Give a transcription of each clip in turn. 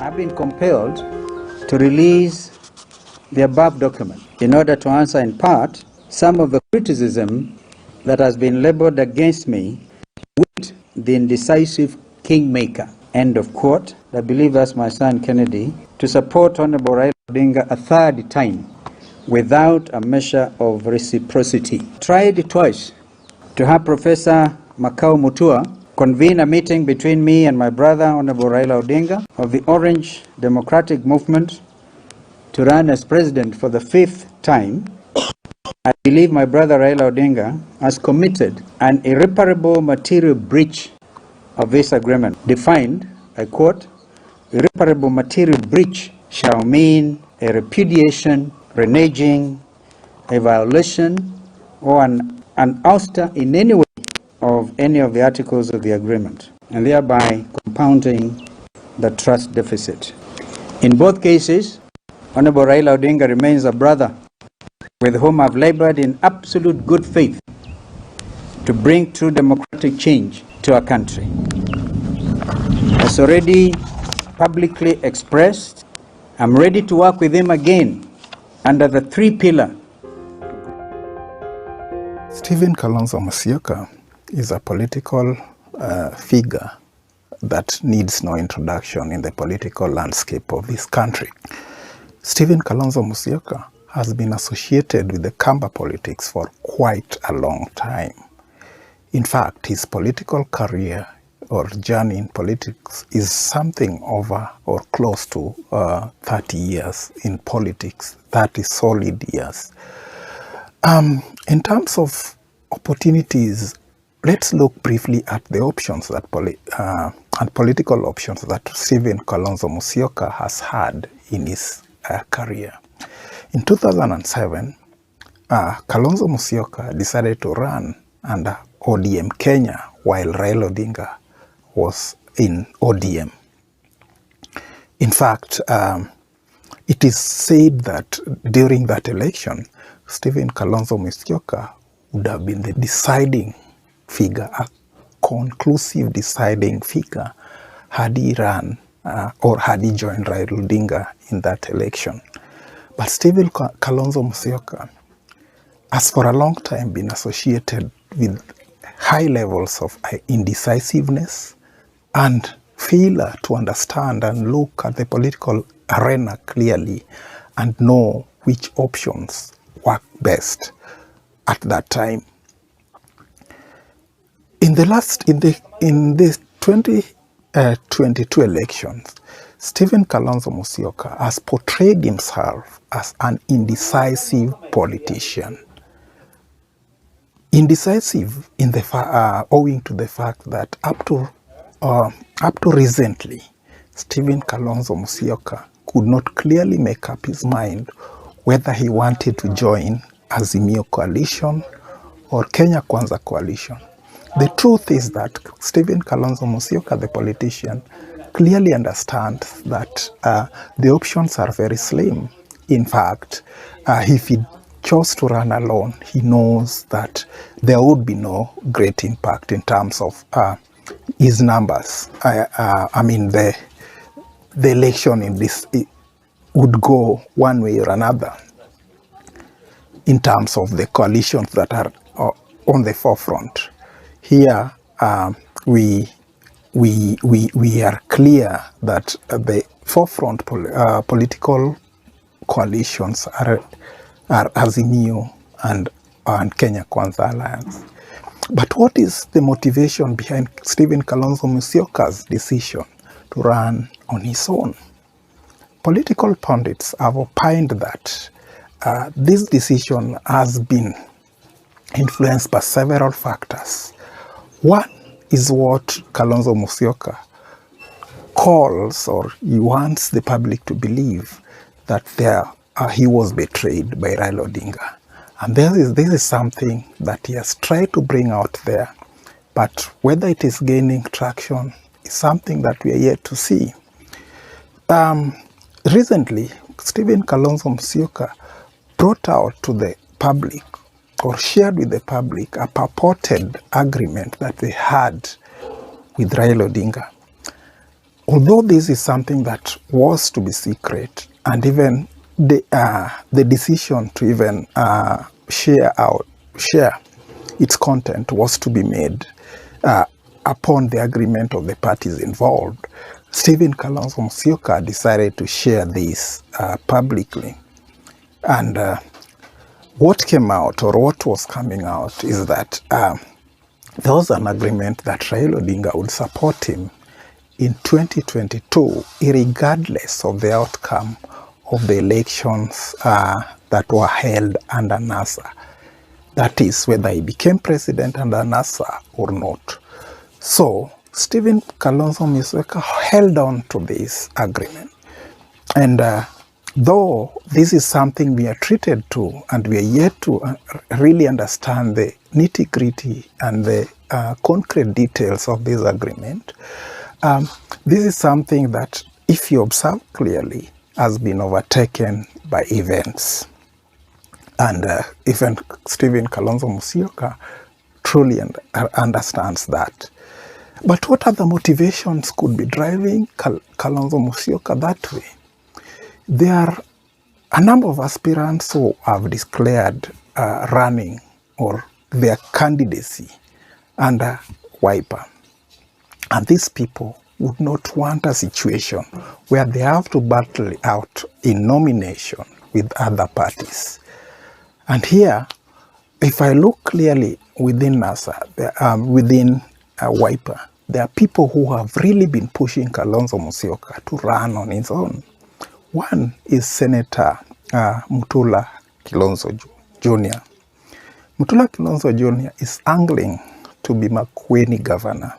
I've been compelled to release the above document in order to answer in part some of the criticism that has been labeled against me with the indecisive kingmaker. End of quote. I believe that's my son Kennedy, to support Honorable Raila Odinga a third time without a measure of reciprocity. Tried twice to have Professor Makau Mutua convene a meeting between me and my brother, Honorable Raila Odinga, of the Orange Democratic Movement to run as president for the 5th time. I believe my brother Raila Odinga has committed an irreparable material breach of this agreement. Defined, I quote, irreparable material breach shall mean a repudiation, reneging, a violation, or an ouster in any way of any of the articles of the agreement, and thereby compounding the trust deficit. In both cases, Honorable Raila Odinga remains a brother with whom I've labored in absolute good faith to bring true democratic change to our country. As already publicly expressed, I'm ready to work with him again under the 3-pillar. Stephen Kalonzo Musyoka is a political figure that needs no introduction in the political landscape of this country. Stephen Kalonzo Musyoka has been associated with the Kamba politics for quite a long time. In fact, his political career or journey in politics is something over or close to 30 years in politics, 30 solid years. In terms of opportunities, let's look briefly at the options that political options that Stephen Kalonzo Musyoka has had in his career. In 2007, Kalonzo Musyoka decided to run under ODM Kenya while Raila Odinga was in ODM. In fact, it is said that during that election, Stephen Kalonzo Musyoka would have been the deciding figure, a conclusive deciding figure, had he run or had he joined Raila Odinga in that election. But Stephen Kalonzo Musyoka has for a long time been associated with high levels of indecisiveness and failure to understand and look at the political arena clearly and know which options work best at that time. In the 2022 elections, Stephen Kalonzo Musyoka has portrayed himself as an indecisive politician. Indecisive in the owing to the fact that up to recently, Stephen Kalonzo Musyoka could not clearly make up his mind whether he wanted to join Azimio coalition or Kenya Kwanza coalition. The truth is that Stephen Kalonzo Musyoka, the politician, clearly understands that the options are very slim. In fact, if he chose to run alone, he knows that there would be no great impact in terms of his numbers. I mean, the election in this would go one way or another in terms of the coalitions that are on the forefront. Here, we are clear that the forefront political coalitions are Azimio and Kenya Kwanza Alliance. But what is the motivation behind Stephen Kalonzo Musyoka's decision to run on his own? Political pundits have opined that this decision has been influenced by several factors. One is what Kalonzo Musyoka calls, or he wants the public to believe, that he was betrayed by Raila Odinga. And this is something that he has tried to bring out there, but whether it is gaining traction is something that we are yet to see. Recently, Stephen Kalonzo Musyoka brought out to the public, or shared with the public, a purported agreement that they had with Raila Odinga. although this is something that was to be secret, and even the decision to even share its content was to be made upon the agreement of the parties involved, Stephen Kalonzo Musyoka decided to share this publicly. And what came out, or what was coming out, is that there was an agreement that Raila Odinga would support him in 2022, regardless of the outcome of the elections that were held under NASA. That is, whether he became president under NASA or not. So, Stephen Kalonzo Musyoka held on to this agreement. And though this is something we are treated to, and we are yet to really understand the nitty-gritty and the concrete details of this agreement, this is something that, if you observe clearly, has been overtaken by events. And even Stephen Kalonzo Musyoka truly understands that. But what other motivations could be driving Kalonzo Musyoka that way? There are a number of aspirants who have declared running or their candidacy under Wiper. And these people would not want a situation where they have to battle out in nomination with other parties. And here, if I look clearly within NASA, within Wiper, there are people who have really been pushing Kalonzo Musyoka to run on his own. One is Senator Mutula Kilonzo Jr. Mutula Kilonzo Jr. is angling to be Makueni governor.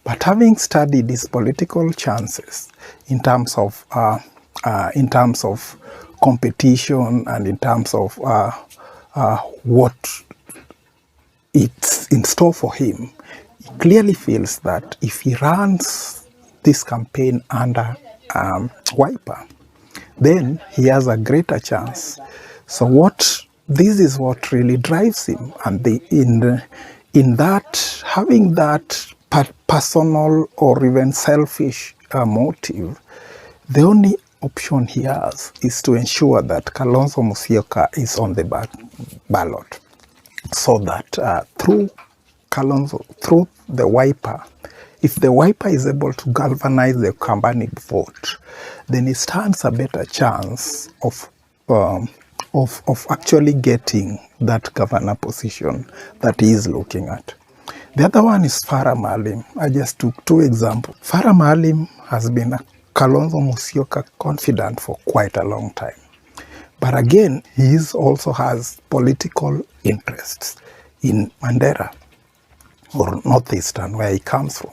But having studied his political chances in terms of competition and in terms of what it's in store for him, he clearly feels that if he runs this campaign under Wiper, then he has a greater chance. So this is what really drives him, and in that, having that personal or even selfish motive, the only option he has is to ensure that Kalonzo Musyoka is on the ballot, so that through the Wiper, if the Wiper is able to galvanize the Kambani vote, then he stands a better chance of actually getting that governor position that he is looking at. The other one is Farah Maalim. I just took two examples. Farah Maalim has been a Kalonzo Musyoka confidant for quite a long time. But again, he also has political interests in Mandera, or Northeastern, where he comes from.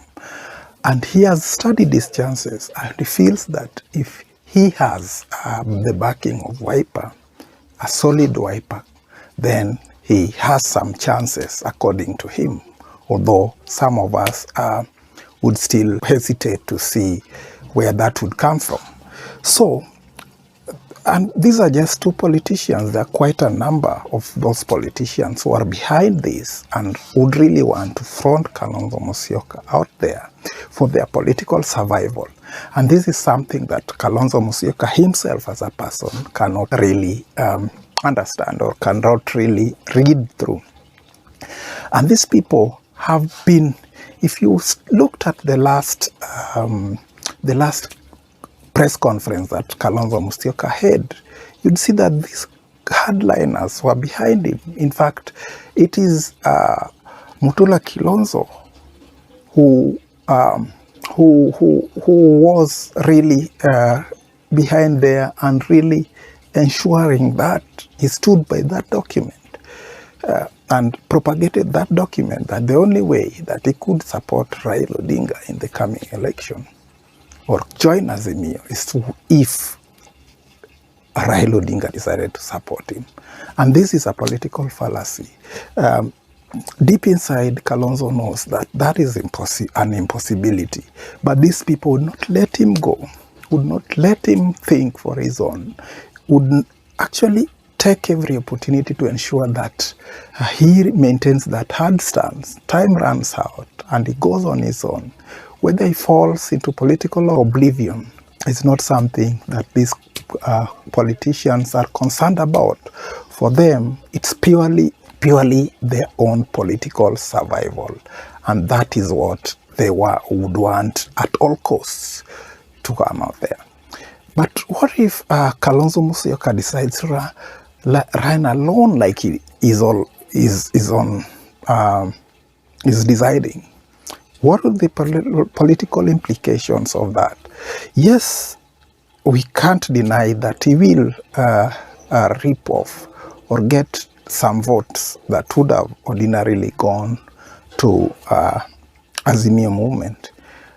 And he has studied his chances, and he feels that if he has the backing of Wiper, a solid Wiper, then he has some chances, according to him. Although some of us would still hesitate to see where that would come from. So, and these are just two politicians. There are quite a number of those politicians who are behind this and would really want to front Kalonzo Musyoka out there for their political survival. And this is something that Kalonzo Musyoka himself as a person cannot really understand or cannot really read through. And these people have been, if you looked at the last press conference that Kalonzo Musyoka had, you'd see that these hardliners were behind him. In fact, it is Mutula Kilonzo who was really behind there and really ensuring that he stood by that document and propagated that document, that the only way that he could support Raila Odinga in the coming election or join Azimio is if Raila Odinga decided to support him. And this is a political fallacy. Deep inside, Kalonzo knows that that is an impossibility. But these people would not let him go, would not let him think for his own, would actually take every opportunity to ensure that he maintains that hard stance. Time runs out and he goes on his own. Whether he falls into political oblivion is not something that these politicians are concerned about. For them, it's purely their own political survival. And that is what they would want at all costs to come out there. But what if Kalonzo Musyoka decides to run alone like he is deciding? What are the political implications of that? Yes, we can't deny that he will rip off or get some votes that would have ordinarily gone to Azimio movement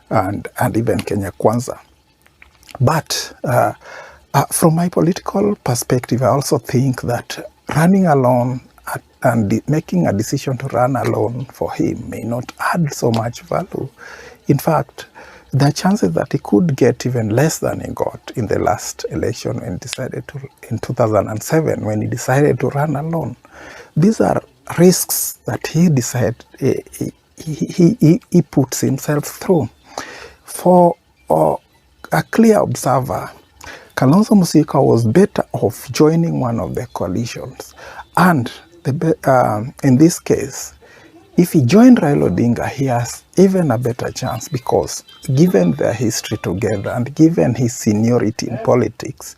and even Kenya Kwanza. But from my political perspective, I also think that running alone and making a decision to run alone for him may not add so much value. In fact, there are chances that he could get even less than he got in the last election when he decided to, in 2007, when he decided to run alone. These are risks that he puts himself through. For a clear observer, Kalonzo Musyoka was better off joining one of the coalitions. And in this case, if he joined Raila Odinga, he has even a better chance because given their history together and given his seniority in politics,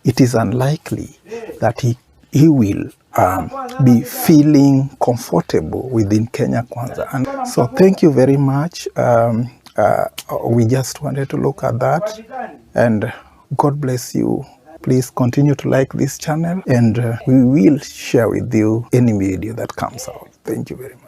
it is unlikely that he will be feeling comfortable within Kenya Kwanza. And so thank you very much. We just wanted to look at that, and God bless you. Please continue to like this channel, and we will share with you any video that comes out. Thank you very much.